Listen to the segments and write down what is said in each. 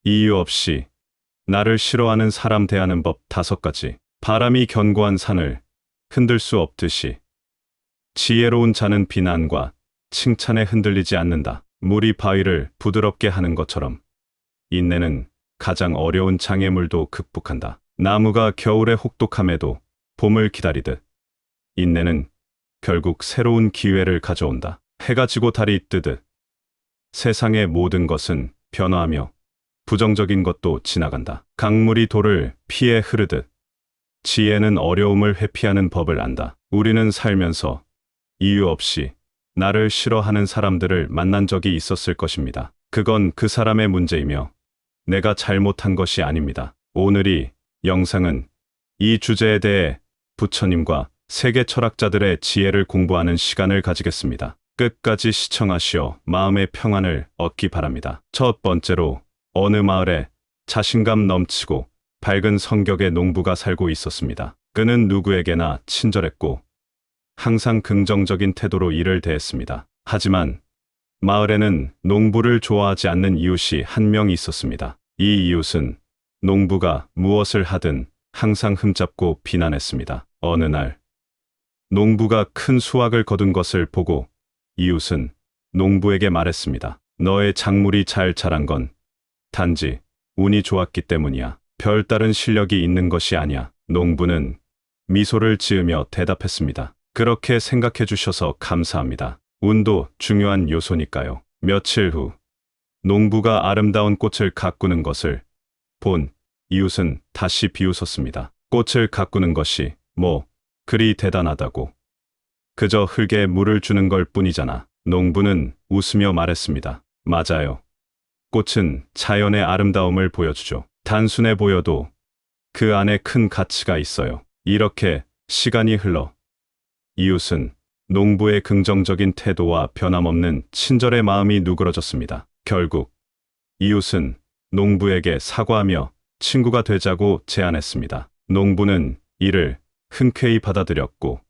이유 없이 나를 싫어하는 사람 대하는 법 5가지. 바람이 견고한 산을 흔들 수 없듯이 지혜로운 자는 비난과 칭찬에 흔들리지 않는다. 물이 바위를 부드럽게 하는 것처럼 인내는 가장 어려운 장애물도 극복한다. 나무가 겨울의 혹독함에도 봄을 기다리듯 인내는 결국 새로운 기회를 가져온다. 해가 지고 달이 뜨듯 세상의 모든 것은 변화하며 부정적인 것도 지나간다. 강물이 돌을 피해 흐르듯 지혜는 어려움을 회피하는 법을 안다. 우리는 살면서 이유 없이 나를 싫어하는 사람들을 만난 적이 있었을 것입니다. 그건 그 사람의 문제이며 내가 잘못한 것이 아닙니다. 오늘 영상은 이 주제에 대해 부처님과 세계 철학자들의 지혜를 공부하는 시간을 가지겠습니다. 끝까지 시청하시어 마음의 평안을 얻기 바랍니다. 첫 번째로 어느 마을에 자신감 넘치고 밝은 성격의 농부가 살고 있었습니다. 그는 누구에게나 친절했고 항상 긍정적인 태도로 일을 대했습니다. 하지만 마을에는 농부를 좋아하지 않는 이웃이 한 명 있었습니다. 이 이웃은 농부가 무엇을 하든 항상 흠잡고 비난했습니다. 어느 날 농부가 큰 수확을 거둔 것을 보고 이웃은 농부에게 말했습니다. 너의 작물이 잘 자란 건 단지 운이 좋았기 때문이야. 별다른 실력이 있는 것이 아니야. 농부는 미소를 지으며 대답했습니다. 그렇게 생각해 주셔서 감사합니다. 운도 중요한 요소니까요. 며칠 후 농부가 아름다운 꽃을 가꾸는 것을 본 이웃은 다시 비웃었습니다. 꽃을 가꾸는 것이 뭐 그리 대단하다고. 그저 흙에 물을 주는 걸 뿐이잖아. 농부는 웃으며 말했습니다. 맞아요. 꽃은 자연의 아름다움을 보여주죠. 단순해 보여도 그 안에 큰 가치가 있어요. 이렇게 시간이 흘러 이웃은 농부의 긍정적인 태도와 변함없는 친절의 마음이 누그러졌습니다. 결국 이웃은 농부에게 사과하며 친구가 되자고 제안했습니다. 농부는 이를 흔쾌히 받아들였고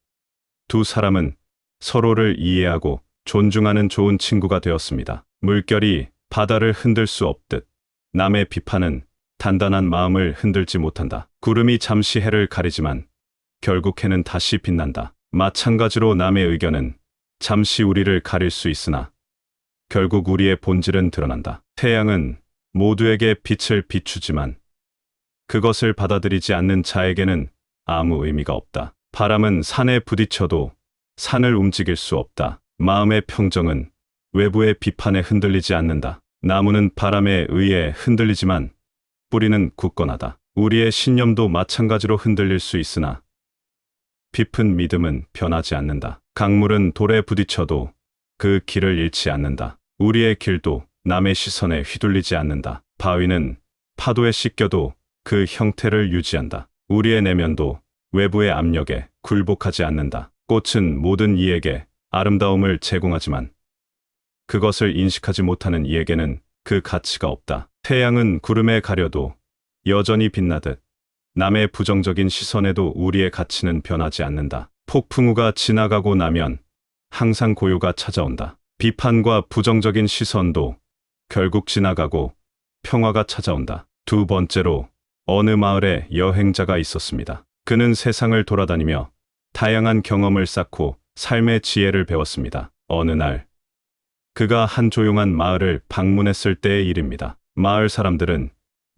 두 사람은 서로를 이해하고 존중하는 좋은 친구가 되었습니다. 물결이 바다를 흔들 수 없듯 남의 비판은 단단한 마음을 흔들지 못한다. 구름이 잠시 해를 가리지만 결국 해는 다시 빛난다. 마찬가지로 남의 의견은 잠시 우리를 가릴 수 있으나 결국 우리의 본질은 드러난다. 태양은 모두에게 빛을 비추지만 그것을 받아들이지 않는 자에게는 아무 의미가 없다. 바람은 산에 부딪혀도 산을 움직일 수 없다. 마음의 평정은 외부의 비판에 흔들리지 않는다. 나무는 바람에 의해 흔들리지만 뿌리는 굳건하다. 우리의 신념도 마찬가지로 흔들릴 수 있으나 깊은 믿음은 변하지 않는다. 강물은 돌에 부딪혀도 그 길을 잃지 않는다. 우리의 길도 남의 시선에 휘둘리지 않는다. 바위는 파도에 씻겨도 그 형태를 유지한다. 우리의 내면도 외부의 압력에 굴복하지 않는다. 꽃은 모든 이에게 아름다움을 제공하지만 그것을 인식하지 못하는 이에게는 그 가치가 없다. 태양은 구름에 가려도 여전히 빛나듯 남의 부정적인 시선에도 우리의 가치는 변하지 않는다. 폭풍우가 지나가고 나면 항상 고요가 찾아온다. 비판과 부정적인 시선도 결국 지나가고 평화가 찾아온다. 두 번째로 어느 마을에 여행자가 있었습니다. 그는 세상을 돌아다니며 다양한 경험을 쌓고 삶의 지혜를 배웠습니다. 어느 날 그가 한 조용한 마을을 방문했을 때의 일입니다. 마을 사람들은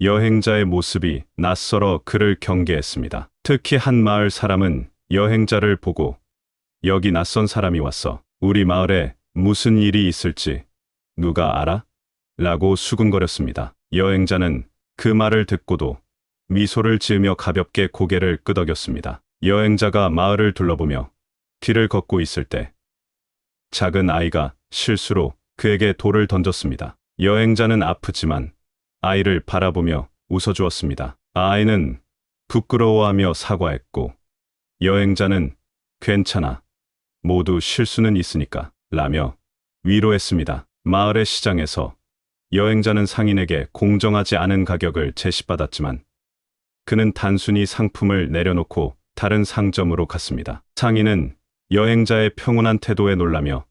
여행자의 모습이 낯설어 그를 경계했습니다. 특히 한 마을 사람은 여행자를 보고 여기 낯선 사람이 왔어. 우리 마을에 무슨 일이 있을지 누가 알아? 라고 수군거렸습니다. 여행자는 그 말을 듣고도 미소를 지으며 가볍게 고개를 끄덕였습니다. 여행자가 마을을 둘러보며 길을 걷고 있을 때 작은 아이가 실수로 그에게 돌을 던졌습니다. 여행자는 아프지만 아이를 바라보며 웃어주었습니다. 아이는 부끄러워하며 사과했고 여행자는 괜찮아. 모두 실수는 있으니까 라며 위로했습니다. 마을의 시장에서 여행자는 상인에게 공정하지 않은 가격을 제시받았지만 그는 단순히 상품을 내려놓고 다른 상점으로 갔습니다. 상인은 여행자의 평온한 태도에 놀라며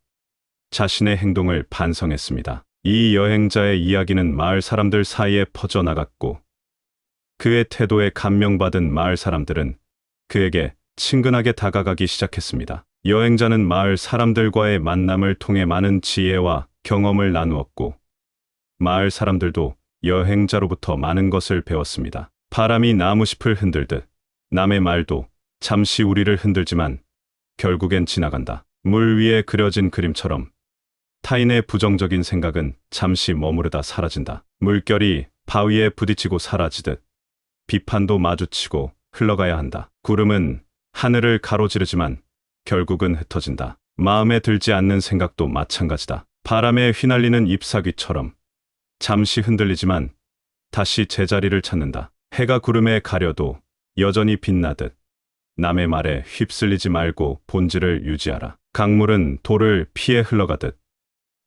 자신의 행동을 반성했습니다. 이 여행자의 이야기는 마을 사람들 사이에 퍼져나갔고 그의 태도에 감명받은 마을 사람들은 그에게 친근하게 다가가기 시작했습니다. 여행자는 마을 사람들과의 만남을 통해 많은 지혜와 경험을 나누었고 마을 사람들도 여행자로부터 많은 것을 배웠습니다. 바람이 나무잎을 흔들듯 남의 말도 잠시 우리를 흔들지만 결국엔 지나간다. 물 위에 그려진 그림처럼 타인의 부정적인 생각은 잠시 머무르다 사라진다. 물결이 바위에 부딪히고 사라지듯 비판도 마주치고 흘러가야 한다. 구름은 하늘을 가로지르지만 결국은 흩어진다. 마음에 들지 않는 생각도 마찬가지다. 바람에 휘날리는 잎사귀처럼 잠시 흔들리지만 다시 제자리를 찾는다. 해가 구름에 가려도 여전히 빛나듯 남의 말에 휩쓸리지 말고 본질을 유지하라. 강물은 돌을 피해 흘러가듯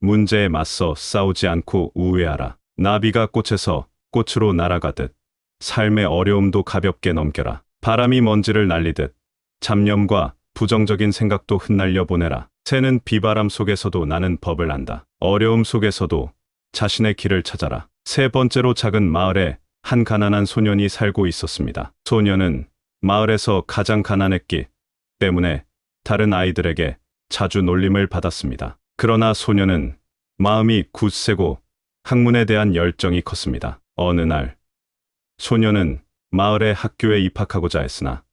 문제에 맞서 싸우지 않고 우회하라. 나비가 꽃에서 꽃으로 날아가듯 삶의 어려움도 가볍게 넘겨라. 바람이 먼지를 날리듯 잡념과 부정적인 생각도 흩날려 보내라. 새는 비바람 속에서도 나는 법을 안다. 어려움 속에서도 자신의 길을 찾아라. 세 번째로, 작은 마을에 한 가난한 소년이 살고 있었습니다. 소년은 마을에서 가장 가난했기 때문에 다른 아이들에게 자주 놀림을 받았습니다. 그러나 소년은 마음이 굳세고 학문에 대한 열정이 컸습니다. 어느 날 소년은 마을의 학교에 입학하고자 했으나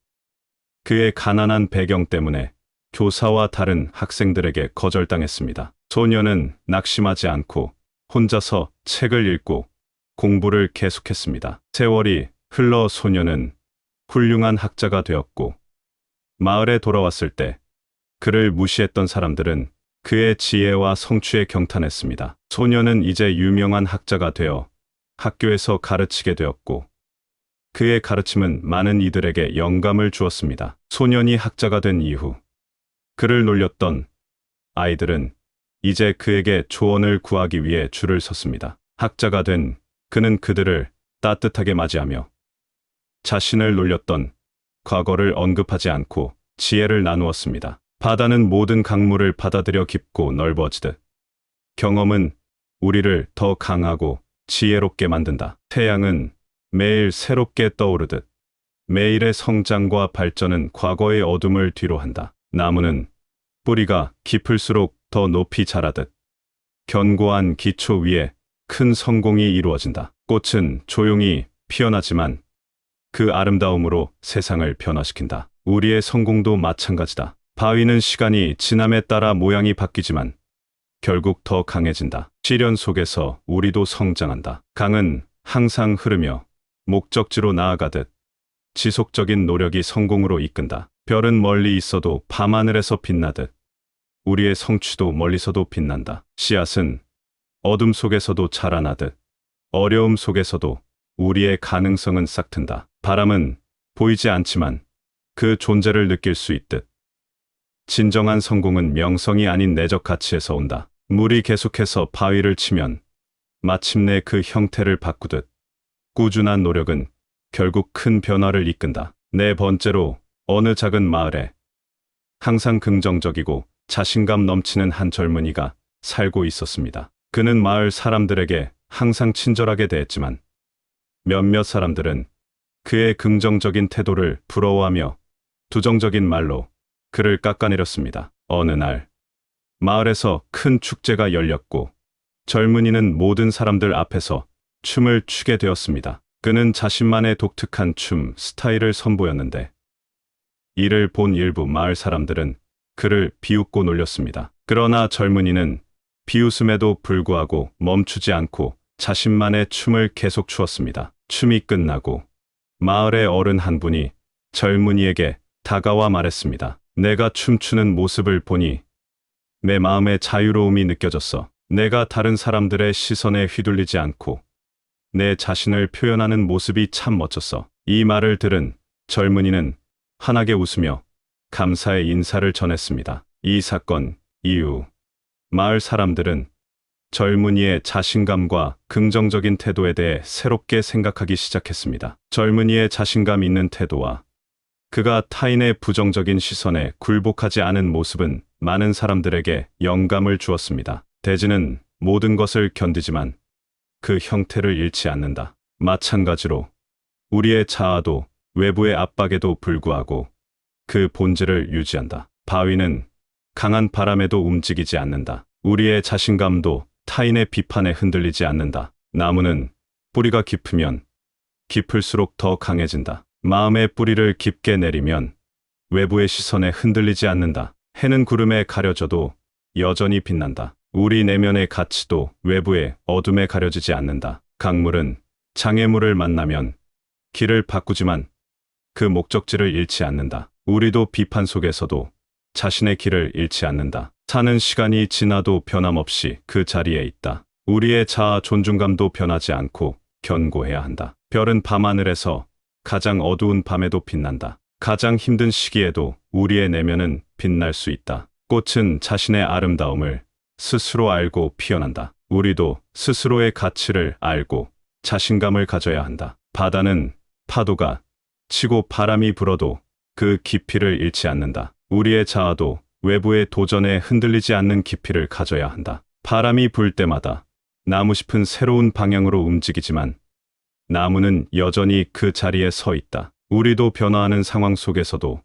그의 가난한 배경 때문에 교사와 다른 학생들에게 거절당했습니다. 소년은 낙심하지 않고 혼자서 책을 읽고 공부를 계속했습니다. 세월이 흘러 소년은 훌륭한 학자가 되었고 마을에 돌아왔을 때 그를 무시했던 사람들은 그의 지혜와 성취에 경탄했습니다. 소년은 이제 유명한 학자가 되어 학교에서 가르치게 되었고 그의 가르침은 많은 이들에게 영감을 주었습니다. 소년이 학자가 된 이후 그를 놀렸던 아이들은 이제 그에게 조언을 구하기 위해 줄을 섰습니다. 학자가 된 그는 그들을 따뜻하게 맞이하며 자신을 놀렸던 과거를 언급하지 않고 지혜를 나누었습니다. 바다는 모든 강물을 받아들여 깊고 넓어지듯 경험은 우리를 더 강하고 지혜롭게 만든다. 태양은 매일 새롭게 떠오르듯 매일의 성장과 발전은 과거의 어둠을 뒤로한다. 나무는 뿌리가 깊을수록 더 높이 자라듯 견고한 기초 위에 큰 성공이 이루어진다. 꽃은 조용히 피어나지만 그 아름다움으로 세상을 변화시킨다. 우리의 성공도 마찬가지다. 바위는 시간이 지남에 따라 모양이 바뀌지만 결국 더 강해진다. 시련 속에서 우리도 성장한다. 강은 항상 흐르며 목적지로 나아가듯 지속적인 노력이 성공으로 이끈다. 별은 멀리 있어도 밤하늘에서 빛나듯 우리의 성취도 멀리서도 빛난다. 씨앗은 어둠 속에서도 자라나듯 어려움 속에서도 우리의 가능성은 싹튼다. 바람은 보이지 않지만 그 존재를 느낄 수 있듯 진정한 성공은 명성이 아닌 내적 가치에서 온다. 물이 계속해서 바위를 치면 마침내 그 형태를 바꾸듯 꾸준한 노력은 결국 큰 변화를 이끈다. 네 번째로, 어느 작은 마을에 항상 긍정적이고 자신감 넘치는 한 젊은이가 살고 있었습니다. 그는 마을 사람들에게 항상 친절하게 대했지만 몇몇 사람들은 그의 긍정적인 태도를 부러워하며 부정적인 말로 그를 깎아내렸습니다. 어느 날 마을에서 큰 축제가 열렸고 젊은이는 모든 사람들 앞에서 춤을 추게 되었습니다. 그는 자신만의 독특한 춤 스타일을 선보였는데 이를 본 일부 마을 사람들은 그를 비웃고 놀렸습니다. 그러나 젊은이는 비웃음에도 불구하고 멈추지 않고 자신만의 춤을 계속 추었습니다. 춤이 끝나고 마을의 어른 한 분이 젊은이에게 다가와 말했습니다. 내가 춤추는 모습을 보니 내 마음의 자유로움이 느껴졌어. 내가 다른 사람들의 시선에 휘둘리지 않고 내 자신을 표현하는 모습이 참 멋졌어. 이 말을 들은 젊은이는 환하게 웃으며 감사의 인사를 전했습니다. 이 사건 이후 마을 사람들은 젊은이의 자신감과 긍정적인 태도에 대해 새롭게 생각하기 시작했습니다. 젊은이의 자신감 있는 태도와 그가 타인의 부정적인 시선에 굴복하지 않은 모습은 많은 사람들에게 영감을 주었습니다. 대지는 모든 것을 견디지만 그 형태를 잃지 않는다. 마찬가지로 우리의 자아도 외부의 압박에도 불구하고 그 본질을 유지한다. 바위는 강한 바람에도 움직이지 않는다. 우리의 자신감도 타인의 비판에 흔들리지 않는다. 나무는 뿌리가 깊으면 깊을수록 더 강해진다. 마음의 뿌리를 깊게 내리면 외부의 시선에 흔들리지 않는다. 해는 구름에 가려져도 여전히 빛난다. 우리 내면의 가치도 외부의 어둠에 가려지지 않는다. 강물은 장애물을 만나면 길을 바꾸지만 그 목적지를 잃지 않는다. 우리도 비판 속에서도 자신의 길을 잃지 않는다. 사는 시간이 지나도 변함없이 그 자리에 있다. 우리의 자아 존중감도 변하지 않고 견고해야 한다. 별은 밤하늘에서 가장 어두운 밤에도 빛난다. 가장 힘든 시기에도 우리의 내면은 빛날 수 있다. 꽃은 자신의 아름다움을 스스로 알고 피어난다. 우리도 스스로의 가치를 알고 자신감을 가져야 한다. 바다는 파도가 치고 바람이 불어도 그 깊이를 잃지 않는다. 우리의 자아도 외부의 도전에 흔들리지 않는 깊이를 가져야 한다. 바람이 불 때마다 나무 잎은 새로운 방향으로 움직이지만 나무는 여전히 그 자리에 서 있다. 우리도 변화하는 상황 속에서도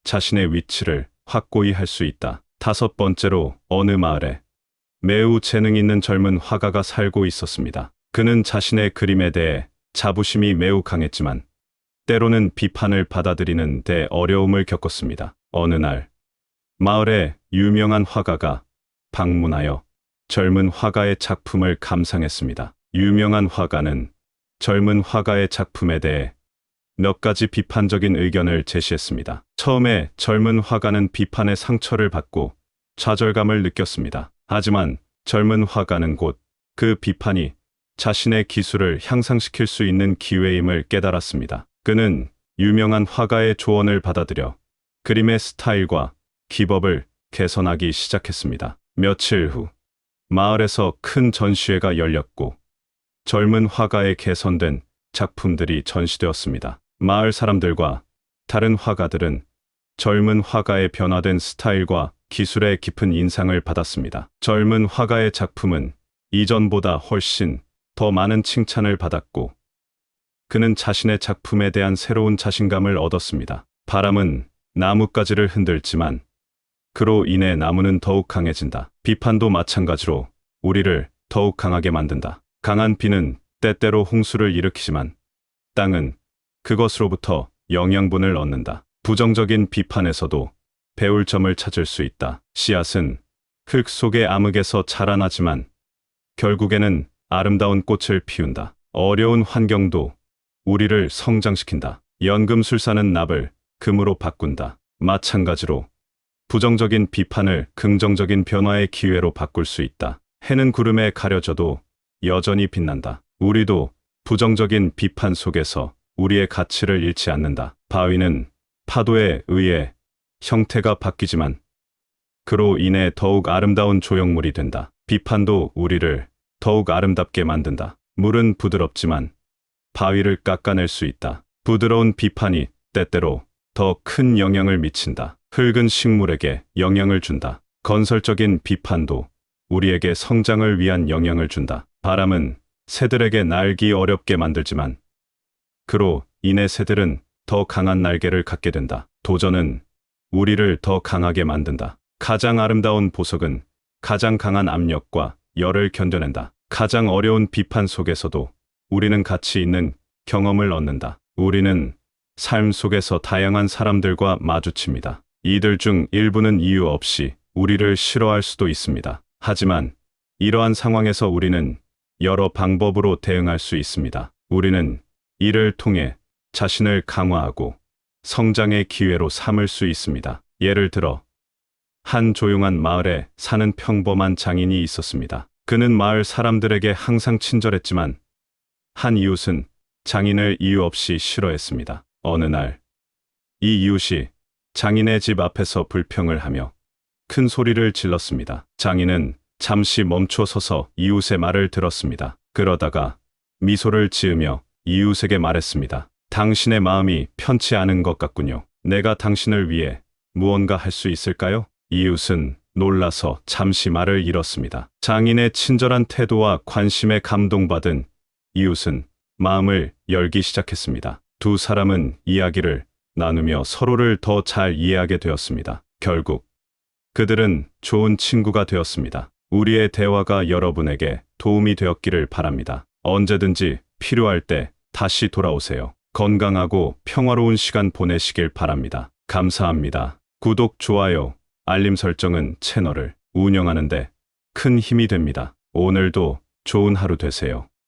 자신의 위치를 확고히 할 수 있다. 5번째로 어느 마을에 매우 재능 있는 젊은 화가가 살고 있었습니다. 그는 자신의 그림에 대해 자부심이 매우 강했지만 때로는 비판을 받아들이는 데 어려움을 겪었습니다. 어느 날 마을에 유명한 화가가 방문하여 젊은 화가의 작품을 감상했습니다. 유명한 화가는 젊은 화가의 작품에 대해 몇 가지 비판적인 의견을 제시했습니다. 처음에 젊은 화가는 비판의 상처를 받고 좌절감을 느꼈습니다. 하지만 젊은 화가는 곧 그 비판이 자신의 기술을 향상시킬 수 있는 기회임을 깨달았습니다. 그는 유명한 화가의 조언을 받아들여 그림의 스타일과 기법을 개선하기 시작했습니다. 며칠 후 마을에서 큰 전시회가 열렸고 젊은 화가의 개선된 작품들이 전시되었습니다. 마을 사람들과 다른 화가들은 젊은 화가의 변화된 스타일과 기술의 깊은 인상을 받았습니다. 젊은 화가의 작품은 이전보다 훨씬 더 많은 칭찬을 받았고 그는 자신의 작품에 대한 새로운 자신감을 얻었습니다. 바람은 나뭇가지를 흔들지만 그로 인해 나무는 더욱 강해진다. 비판도 마찬가지로 우리를 더욱 강하게 만든다. 강한 비는 때때로 홍수를 일으키지만 땅은 그것으로부터 영양분을 얻는다. 부정적인 비판에서도 배울 점을 찾을 수 있다. 씨앗은 흙 속의 암흑에서 자라나지만 결국에는 아름다운 꽃을 피운다. 어려운 환경도 우리를 성장시킨다. 연금술사는 납을 금으로 바꾼다. 마찬가지로 부정적인 비판을 긍정적인 변화의 기회로 바꿀 수 있다. 해는 구름에 가려져도 여전히 빛난다. 우리도 부정적인 비판 속에서 우리의 가치를 잃지 않는다. 바위는 파도에 의해 형태가 바뀌지만 그로 인해 더욱 아름다운 조형물이 된다. 비판도 우리를 더욱 아름답게 만든다. 물은 부드럽지만 바위를 깎아낼 수 있다. 부드러운 비판이 때때로 더 큰 영향을 미친다. 흙은 식물에게 영향을 준다. 건설적인 비판도 우리에게 성장을 위한 영향을 준다. 바람은 새들에게 날기 어렵게 만들지만 그로 인해 새들은 더 강한 날개를 갖게 된다. 도전은 우리를 더 강하게 만든다. 가장 아름다운 보석은 가장 강한 압력과 열을 견뎌낸다. 가장 어려운 비판 속에서도 우리는 가치 있는 경험을 얻는다. 우리는 삶 속에서 다양한 사람들과 마주칩니다. 이들 중 일부는 이유 없이 우리를 싫어할 수도 있습니다. 하지만 이러한 상황에서 우리는 여러 방법으로 대응할 수 있습니다. 우리는 이를 통해 자신을 강화하고 성장의 기회로 삼을 수 있습니다. 예를 들어 한 조용한 마을에 사는 평범한 장인이 있었습니다. 그는 마을 사람들에게 항상 친절했지만 한 이웃은 장인을 이유 없이 싫어했습니다. 어느 날 이 이웃이 장인의 집 앞에서 불평을 하며 큰 소리를 질렀습니다. 장인은 잠시 멈춰 서서 이웃의 말을 들었습니다. 그러다가 미소를 지으며 이웃에게 말했습니다. 당신의 마음이 편치 않은 것 같군요. 내가 당신을 위해 무언가 할 수 있을까요? 이웃은 놀라서 잠시 말을 잃었습니다. 장인의 친절한 태도와 관심에 감동받은 이웃은 마음을 열기 시작했습니다. 두 사람은 이야기를 나누며 서로를 더 잘 이해하게 되었습니다. 결국 그들은 좋은 친구가 되었습니다. 우리의 대화가 여러분에게 도움이 되었기를 바랍니다. 언제든지 필요할 때 다시 돌아오세요. 건강하고 평화로운 시간 보내시길 바랍니다. 감사합니다. 구독, 좋아요, 알림 설정은 채널을 운영하는데 큰 힘이 됩니다. 오늘도 좋은 하루 되세요.